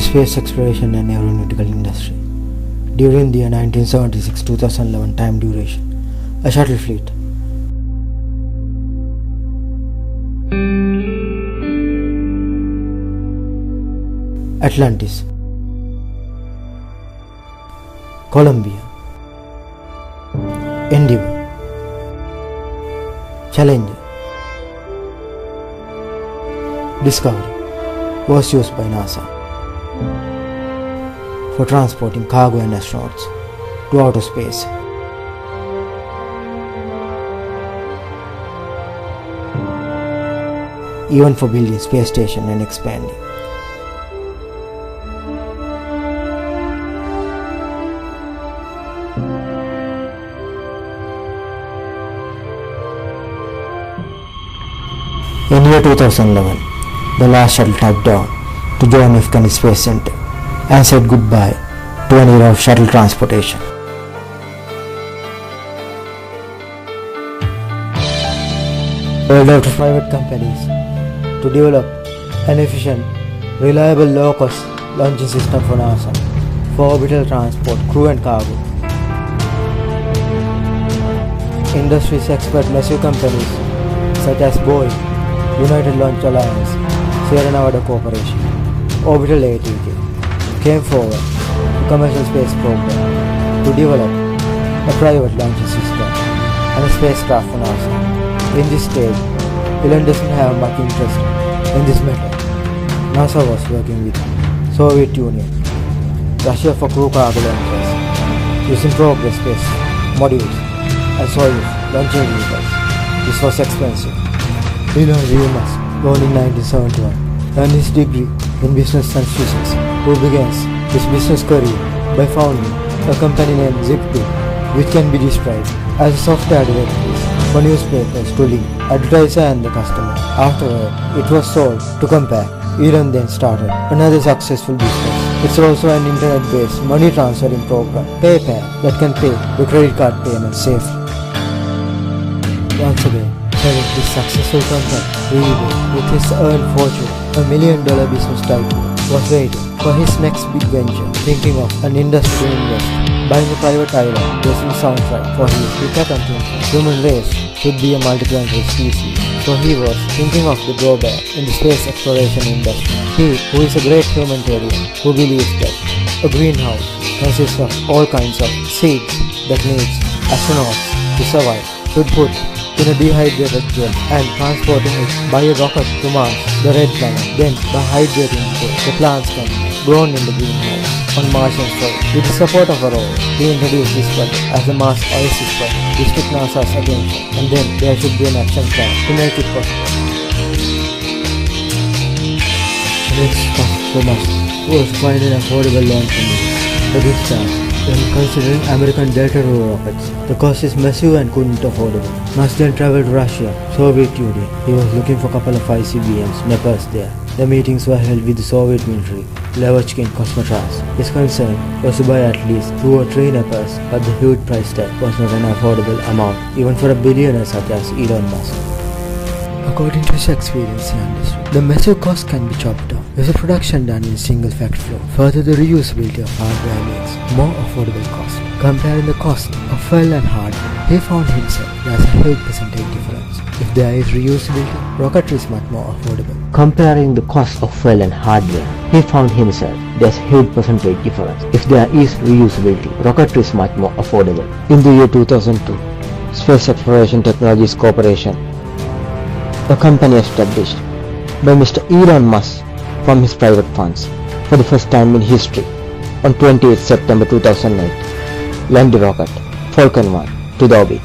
the space exploration and aeronautical industry. During the 1976-2011 time duration, a shuttle fleet Atlantis, Columbia, Endeavour, Challenger, Discovery was used by NASA for transporting cargo and astronauts to outer space. Even for building space station and expanding. In year 2011, the last shuttle touched down to John F. Kennedy Space Center and said goodbye to an era of shuttle transportation. Rolled out to private companies to develop an efficient, reliable, low-cost launching system for NASA for orbital transport, crew and cargo. Industries expert massive companies such as Boeing, United Launch Alliance, Sierra Nevada Corporation, Orbital ATK came forward to commercial space program to develop a private launching system and a spacecraft for NASA. In this stage, Elon doesn't have much interest in this matter. NASA was working with Soviet Union, Russia for crew cargo launches, using Progress space modules and Soyuz launching vehicles. This was expensive. Elon Musk, born in 1971, earned his degree in business and physics, who began his business career by founding a company named Zip2, which can be described as a software directories for newspapers to link advertiser and the customer. Afterward, it was sold to Compaq. Elon then started another successful business. It's also an internet-based money transferring program, PayPal, that can pay the credit card payments safely. Once again, this successful company, Rivi, with his earned fortune, $1 million business tycoon, was waiting for his next big venture, thinking of an industry to invest, buying a private island based in soundtrack for his. He kept on thinking human race should be a multiplanetary species, so he was thinking of the drawback in the space exploration industry. He, who is a great humanitarian, who believes that a greenhouse consists of all kinds of seeds that needs astronauts to survive, should put in a dehydrated gel and transporting it by a rocket to Mars, the red planet. Then, by hydrating it, the plants can be grown in the greenhouse on Martian soil. With the support of a rover, he introduced this project as the Mars Oasis project. This took NASA's attention, and then there should be an action plan to make it possible. Next cost for Musk was find an affordable launch for this task. When considering American Delta II rockets, the cost is massive and couldn't afford it. Musk then traveled to Russia, Soviet Union. He was looking for a couple of ICBMs, Nepals there. The meetings were held with the Soviet military, Lavochkin Cosmotras. His concern was to buy at least 2 or 3 Nepals, but the huge price tag was not an affordable amount, even for a billionaire such as Elon Musk. According to his experience in industry, the massive cost can be chopped down if the production done in single factory flow. Further, the reusability of hardware makes more affordable cost. Comparing the cost of fuel and hardware, he found himself there's a huge percentage difference. If there is reusability, rocketry is much more affordable. Comparing the cost of fuel and hardware, he found himself there's a huge percentage difference. If there is reusability, rocketry is much more affordable. In the year 2002, Space Exploration Technologies Corporation, a company established by Mr. Elon Musk from his private funds, for the first time in history, on 28 September 2008, launched the rocket Falcon 1 to the orbit,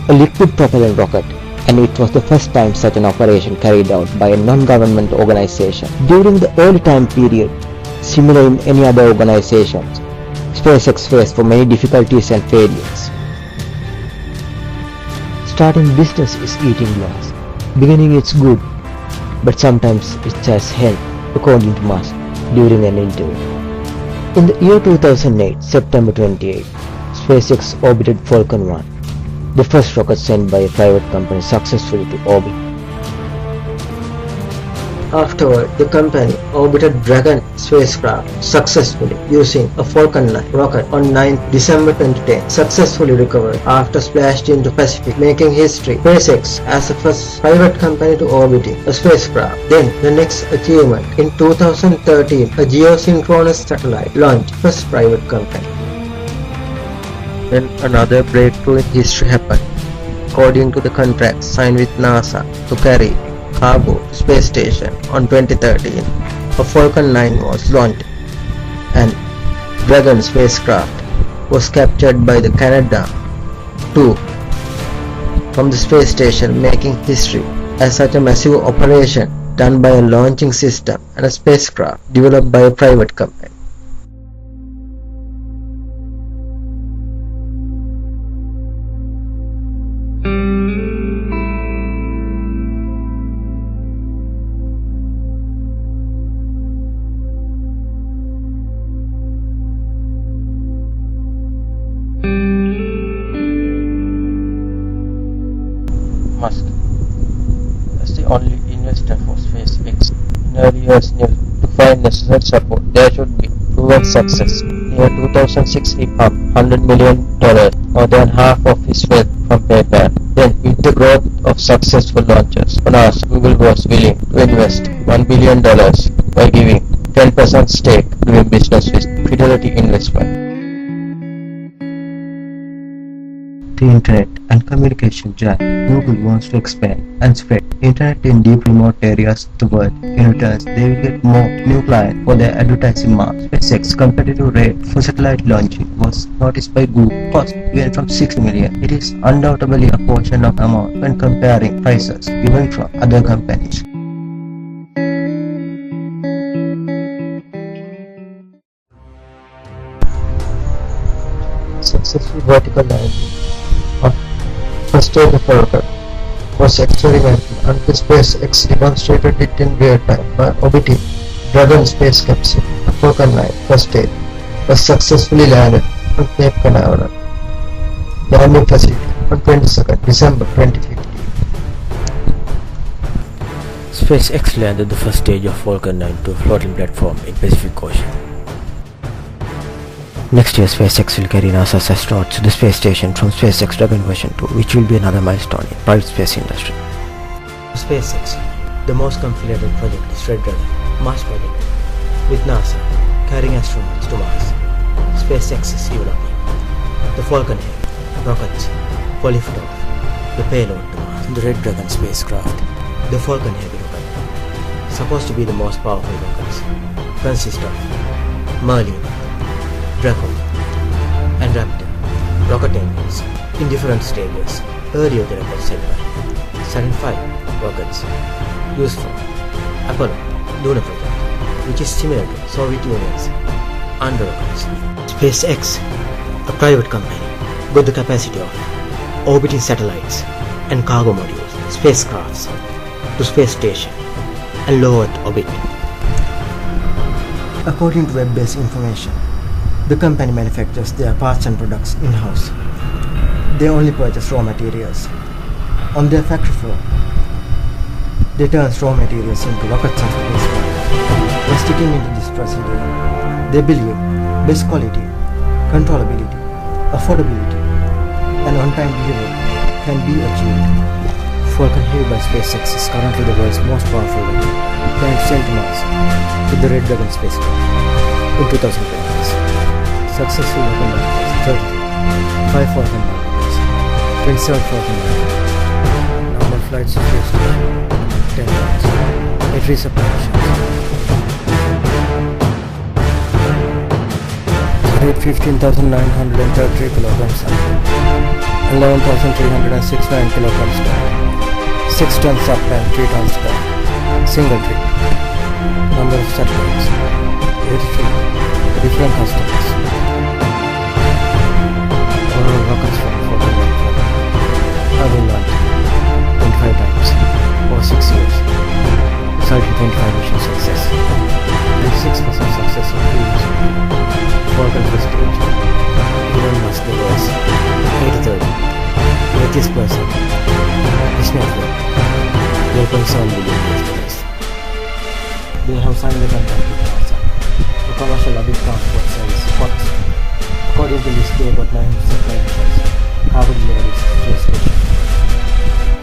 a liquid propellant rocket, and it was the first time such an operation carried out by a non-government organization. During the early time period, similar in any other organizations, SpaceX faced for many difficulties and failures. Starting business is eating glass. Beginning it's good, but sometimes it's as hell, according to Musk during an interview. In the year 2008, September 28, SpaceX orbited Falcon 1, the first rocket sent by a private company successfully to orbit. Afterward, the company orbited Dragon spacecraft successfully using a Falcon 9 rocket on 9th December 2010, successfully recovered after splashed into Pacific, making history. SpaceX as the first private company to orbit a spacecraft. Then the next achievement in 2013, a geosynchronous satellite launched, first private company. Then another breakthrough in history happened. According to the contract signed with NASA to carry cargo to space station on 2013, a Falcon 9 was launched and Dragon spacecraft was captured by the Canada-2 from the space station, making history as such a massive operation done by a launching system and a spacecraft developed by a private company. Musk as the only investor for SpaceX in early years knew to find necessary support there should be proven success. In 2006 he pumped $100 million, more than half of his wealth from PayPal. Then with the growth of successful launches on Earth, Google was willing to invest $1 billion by giving 10% stake doing business with Fidelity Investment. The Internet and communication giant Google wants to expand and spread Internet in deep remote areas of the world. In return, they will get more new clients for their advertising marks. SpaceX competitive rate for satellite launching was noticed by Google. Cost went from $60 million. It is undoubtedly a portion of amount when comparing prices given from other companies. Successful vertical landing on first stage of a rocket was experimental until SpaceX demonstrated it in real time by orbiting Dragon space capsule. The Falcon 9 first stage was successfully landed on Cape Canaveral landing facility on 22nd December 2015. SpaceX landed the first stage of Falcon 9 to a floating platform in Pacific Ocean. Next year, SpaceX will carry NASA's astronauts to the space station from SpaceX Dragon version 2, which will be another milestone in private space industry. SpaceX, the most completed project is Red Dragon, Mars project, with NASA carrying astronauts to Mars. SpaceX is developing the Falcon Heavy rockets for liftoff, the payload to Mars. The Red Dragon spacecraft, the Falcon Heavy rocket, supposed to be the most powerful rockets, consist of Merlin, Draco, and Raptor rocket engines in different stages. Earlier the record set by Saturn V rockets used for Apollo lunar project, which is similar to Soviet Union's Andro rockets. SpaceX, a private company, got the capacity of orbiting satellites and cargo modules, spacecrafts to space station and low Earth orbit. According to web-based information, the company manufactures their parts and products in-house. They only purchase raw materials. On their factory floor, they turn raw materials into rockets and spacecraft. By sticking into this procedure, they believe best quality, controllability, affordability, and on-time delivery can be achieved. Falcon Heavy by SpaceX is currently the world's most powerful rocket, planned to sail to Mars with the Red Dragon spacecraft in 2020. Successful rocket launches 33, 5 Falcon 9 rockets, 27 Falcon 9 normal flights to space 10 rockets, 8 resupply missions. Carried 15,933 kilograms up, 11,369 kilograms down, 6 tons up and 3 tons down, single trip. Number of satellites 83, different customers. Rockets from Falcon 9 have been launched 25 times over 6 years, resulting in 25 mission success and 6% success on previous Falcon first stage. Elon Musk, the world's 83rd richest person, his net worth $4.7 billion. They have signed a contract with NASA for commercial public transport service FOTS. According to this, they got 9 suppliers have delivered its space station.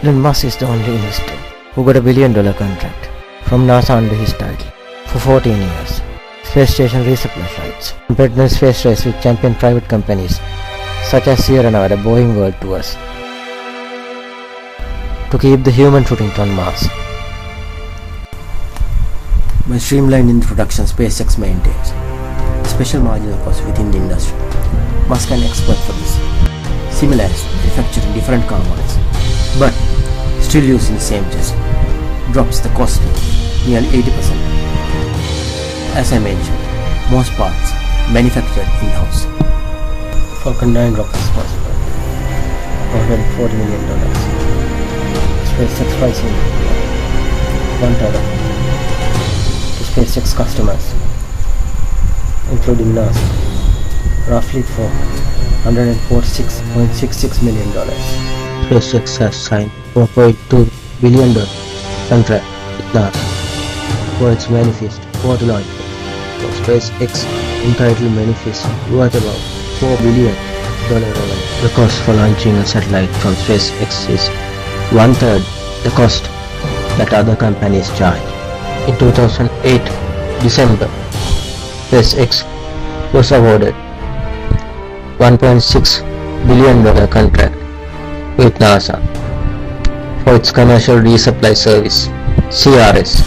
Elon Musk is the only investor who got $1 billion contract from NASA under his title for 14 years. Space station resupply flights, competitive space race with champion private companies such as Sierra Nevada Boeing World Tours to keep the human footprint on Mars. By streamlined introduction, SpaceX maintains special marginal cost within the industry. Musk an expert for this. Similarly, manufacturing different car models, but still using the same chassis, drops the cost nearly 80%. As I mentioned, most parts manufactured in-house. Falcon 9 rockets cost $140 million. SpaceX pricing $1 to SpaceX customers, including NASA, roughly for $146.66 million. SpaceX has signed $4.2 billion contract with NASA for its manifest water launch for SpaceX entitled manifest worth about $4 billion revenue. The cost for launching a satellite from SpaceX is one-third the cost that other companies charge. In 2008 December, SpaceX was awarded $1.6 billion contract with NASA for its commercial resupply service CRS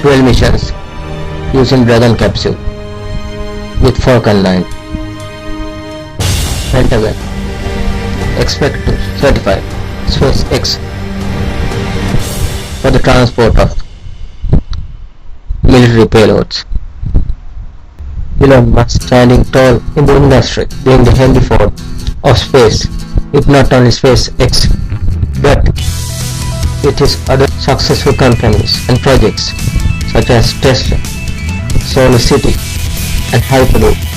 12 missions using Dragon capsule with Falcon 9. Pentagon expect to certify SpaceX for the transport of military payloads. Elon Musk standing tall in the industry, being the Henry Ford of space, with not only SpaceX but with his other successful companies and projects such as Tesla, Solar City and Hyperloop.